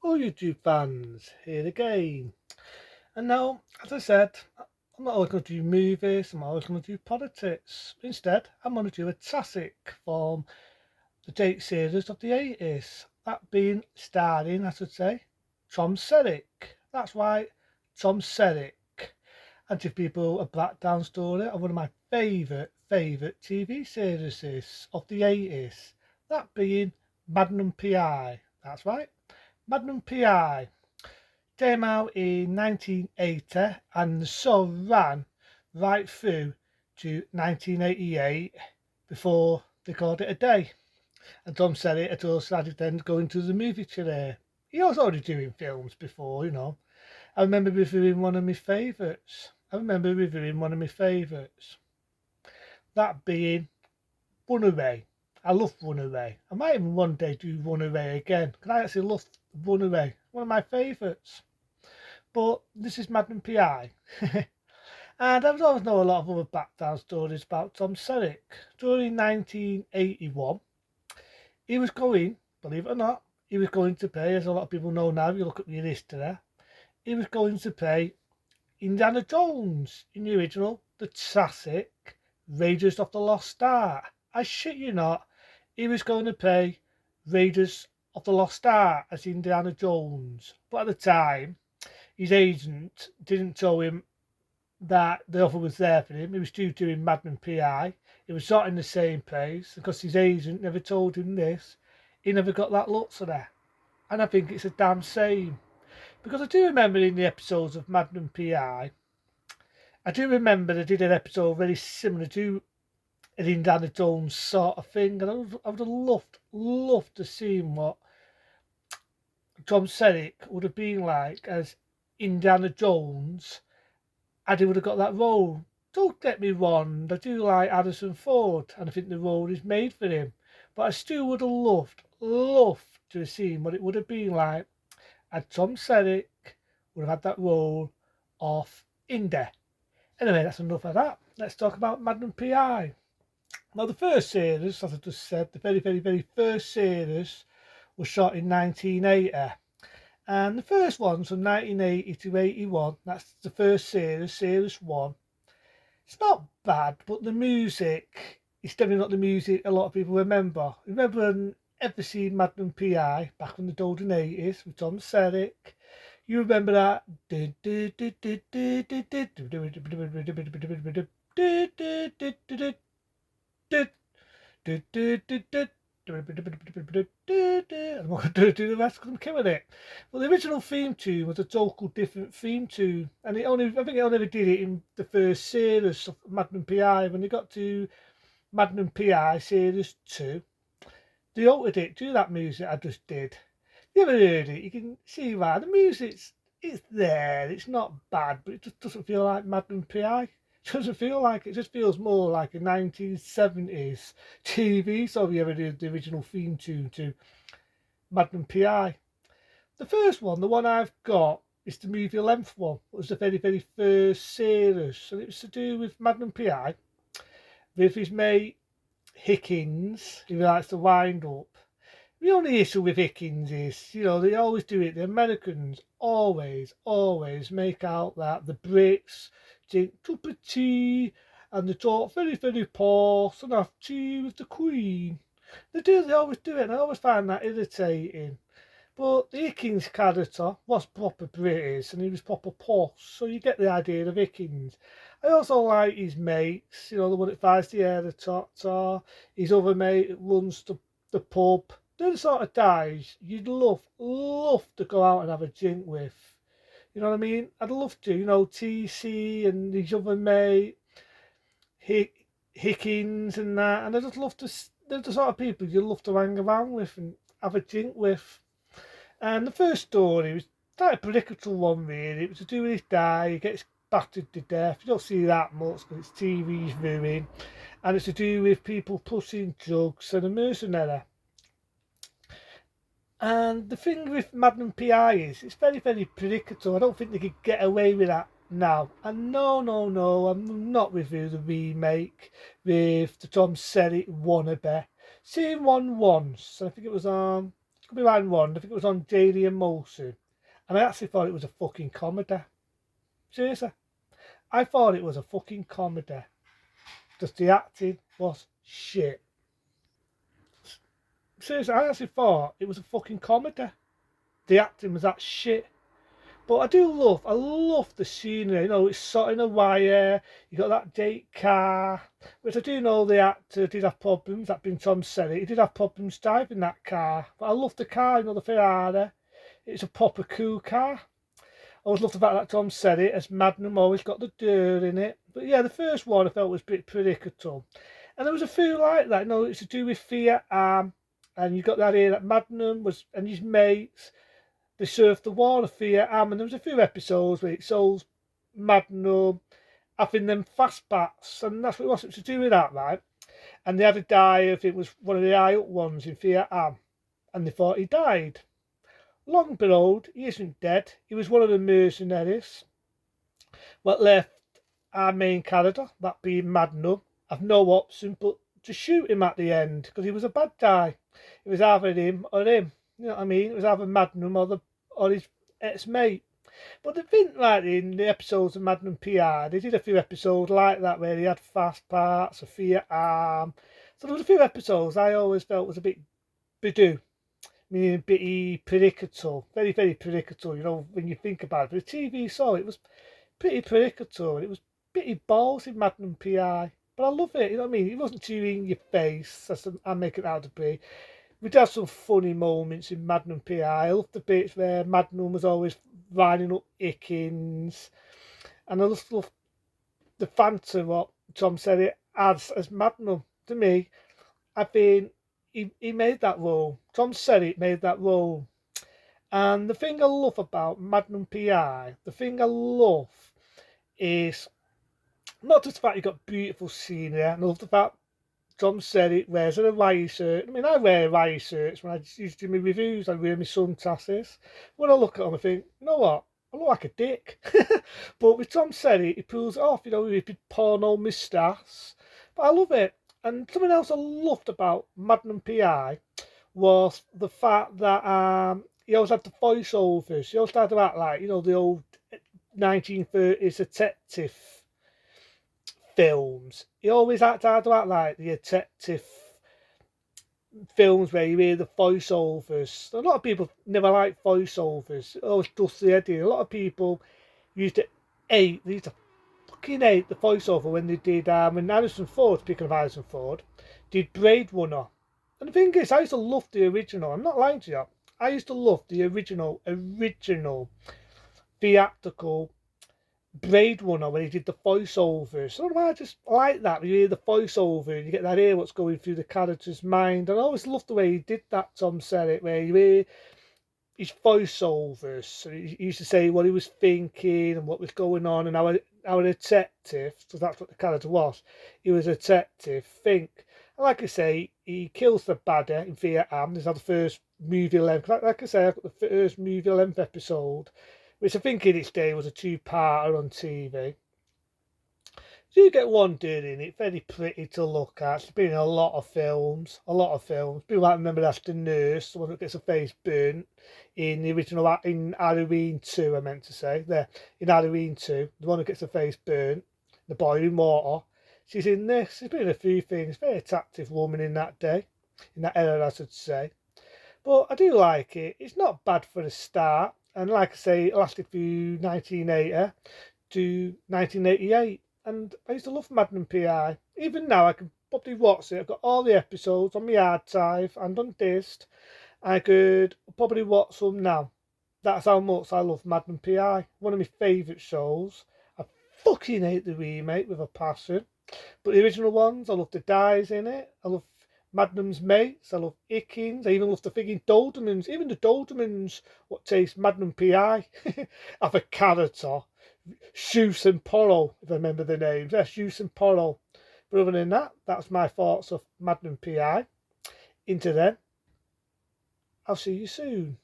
All YouTube fans, here again. And now, as I said, I'm not always going to do movies, I'm always going to do politics. Instead, I'm going to do a classic from the date series of the 80s. That being starring, I should say, Tom Selleck. That's right, Tom Selleck. And to people, a backdown story of one of my favourite TV series of the 80s. That being Magnum PI. That's right. Magnum PI came out in 1980 and so ran right through to 1988 before they called it a day. And Tom said it had also started then going to the movie career. He was already doing films before, you know. I remember reviewing one of my favourites. That being Runaway. I love Runaway. I might even one day do Runaway again, because I actually love Runaway. One of my favourites. But this is Magnum PI. And I've always know a lot of other backdown stories about Tom Selleck. During 1981, he was going, believe it or not, he was going to play, as a lot of people know now, if you look at your history, he was going to play Indiana Jones in the original, the classic Raiders of the Lost Ark. I shit you not, he was going to play Raiders of the Lost Ark as Indiana Jones. But at the time, his agent didn't tell him that the offer was there for him. He was due to in Magnum PI. It was not in the same place because his agent never told him this. He never got that look for that. And I think it's a damn shame. Because I do remember in the episodes of Magnum PI, I do remember they did an episode very similar to an Indiana Jones sort of thing. And I would have loved to see what Tom Selleck would have been like as Indiana Jones and he would have got that role. Don't get me wrong, I do like Harrison Ford, and I think the role is made for him. But I still would have loved to have seen what it would have been like had Tom Selleck would have had that role of Indy. Anyway, that's enough of that. Let's talk about Magnum PI. Now, the first series, as I just said, the very first series was shot in 1980. And the first one's from 1980 to 81. That's the first series one. It's not bad, but the music is definitely not the music a lot of people remember. Remember ever seen Magnum PI back in the golden 80s with Tom Selleck? You remember that? I'm not going to do the rest because I'm killing it. Well, the original theme tune was a total different theme tune, and I think it only ever did it in the first series of Magnum PI. When they got to Magnum PI Series 2, they altered it to that music I just did. You ever heard it? You can see why. The music's it's there, it's not bad, but it just doesn't feel like Magnum PI. Doesn't feel like it, just feels more like a 1970s TV. So you ever did the original theme tune to Magnum PI? The first one, the one I've got, is the movie length one. It was the very first series, and it was to do with Magnum PI with his mate Hickins, who likes to wind up. The only issue with Hickins is, you know, they always do it. The Americans always make out that the Brits drink cup of tea and they talk very posh and have tea with the Queen. They always do it, and I always find that irritating. But the Hickins character was proper British and he was proper posh, so you get the idea of Hickins. I also like his mates, you know, the one that fires the air, the Doctor, his other mate that runs the pub. They're the sort of guys you'd love to go out and have a drink with. You know what I mean? I'd love to, you know, TC and his other mate, Hickins and that. And I just love to, they're the sort of people you'd love to hang around with and have a drink with. And the first story was quite a political one, really. It was to do with his dad. He gets battered to death. You don't see that much because it's TV's viewing. And it's to do with people pushing drugs and a mercenary. And the thing with Magnum PI is it's very political. I don't think they could get away with that now. And no, I'm not reviewing the remake with the Tom Selleck wannabe. Seen one once. I think it was on Could be right wrong. I think it was on JD and Molson. And I actually thought it was a fucking comedy. Seriously. I thought it was a fucking comedy. Just the acting was shit. Seriously, I actually thought it was a fucking comedy. The acting was that shit. But I love the scenery. You know, it's sort in a wire. You got that date car, which I do know the actor did have problems. That being Tom Selleck, he did have problems driving that car. But I love the car. You know, the Ferrari. It's a proper cool car. I always loved the fact that Tom Selleck as Magnum always got the dirt in it. But yeah, the first one I felt was a bit predictable. And there was a few like that. You know, it's to do with fear. And you got that here that Magnum was and his mates they surfed the wall of fear and there was a few episodes where it shows Magnum having them fast bats, and that's what it was. It was to do with that, right? And they had a die, I think it was one of the high up ones in Fear Am, and they thought he died. Long behold, he isn't dead. He was one of the mercenaries. What left our main character, that being Magnum, have no option but to shoot him at the end because he was a bad guy. It was either him or him. You know what I mean? It was either Magnum or his ex-mate. But the thing, like in the episodes of Magnum PR, they did a few episodes like that where he had fast parts, a fear arm. So there was a few episodes I always felt was a bit bidoo, meaning a bit predictable, very, very predictable, you know, when you think about it. But the TV show, it was pretty predictable. It was pretty balls in Magnum PI. But I love it, you know what I mean? It wasn't too in your face, as I make it out to be. We did have some funny moments in Magnum PI. I love the bits where Magnum was always lining up Ickins. And I just love the banter what Tom said it adds as Magnum. To me, I think he made that role. Tom said it made that role. And the thing I love about Magnum PI, the thing I love is not just the fact you got beautiful scenery, and I love the fact Tom said it wears a Hawaii shirt. I mean, I wear Hawaii shirts when I used to do my reviews. I wear my sunglasses. When I look at them, I think, you know what? I look like a dick. But with Tom said it, he pulls it off, you know, with his porno moustache. But I love it. And something else I loved about Magnum PI was the fact that he always had the voiceovers. He always had to act like, you know, the old 1930s detective films. He always had to act like the detective films where you hear the voiceovers. A lot of people never like voiceovers. It always does the head in. A lot of people used to they used to fucking hate the voiceover when they did, when Harrison Ford, speaking of Harrison Ford, did Blade Runner. And the thing is, I used to love the original. I'm not lying to you. I used to love the original theatrical Blade Runner when he did the voiceovers. So I just like that. You hear the voiceover and you get that hear what's going through the character's mind. And I always loved the way he did that, Tom said it, where you hear his voiceovers. So he used to say what he was thinking and what was going on, and our detective, so that's what the character was. He was a detective, think. And like I say, he kills the baddie in Vietnam. This is the first movie length. Like I say, I've got the first movie length episode, which I think in its day was a two-parter on TV. So you get one dude in it, very pretty to look at. It's been in a lot of films, People might remember that's the nurse, the one that gets her face burnt in the original, in Halloween 2, I meant to say. There, in Halloween 2, the one that gets her face burnt, the boiling water. She's in this. She's been in a few things. Very attractive woman in that day, in that era, I should say. But I do like it. It's not bad for a start. And like I say, it lasted through 1980 to 1988. And I used to love Magnum PI. Even now, I can probably watch it. I've got all the episodes on my hard drive and on disc. I could probably watch them now. That's how much I love Magnum PI. One of my favourite shows. I fucking hate the remake with a passion. But the original ones, I love the dies in it. I love Magnum's mates. I love Ickins. I even love the frigging Doldemans. Even the Doldemans, what taste Magnum PI, have a character. Shoes and Poro, if I remember the names. Yeah, Shoes and Poro. But other than that, that's my thoughts of Magnum PI. Into then, I'll see you soon.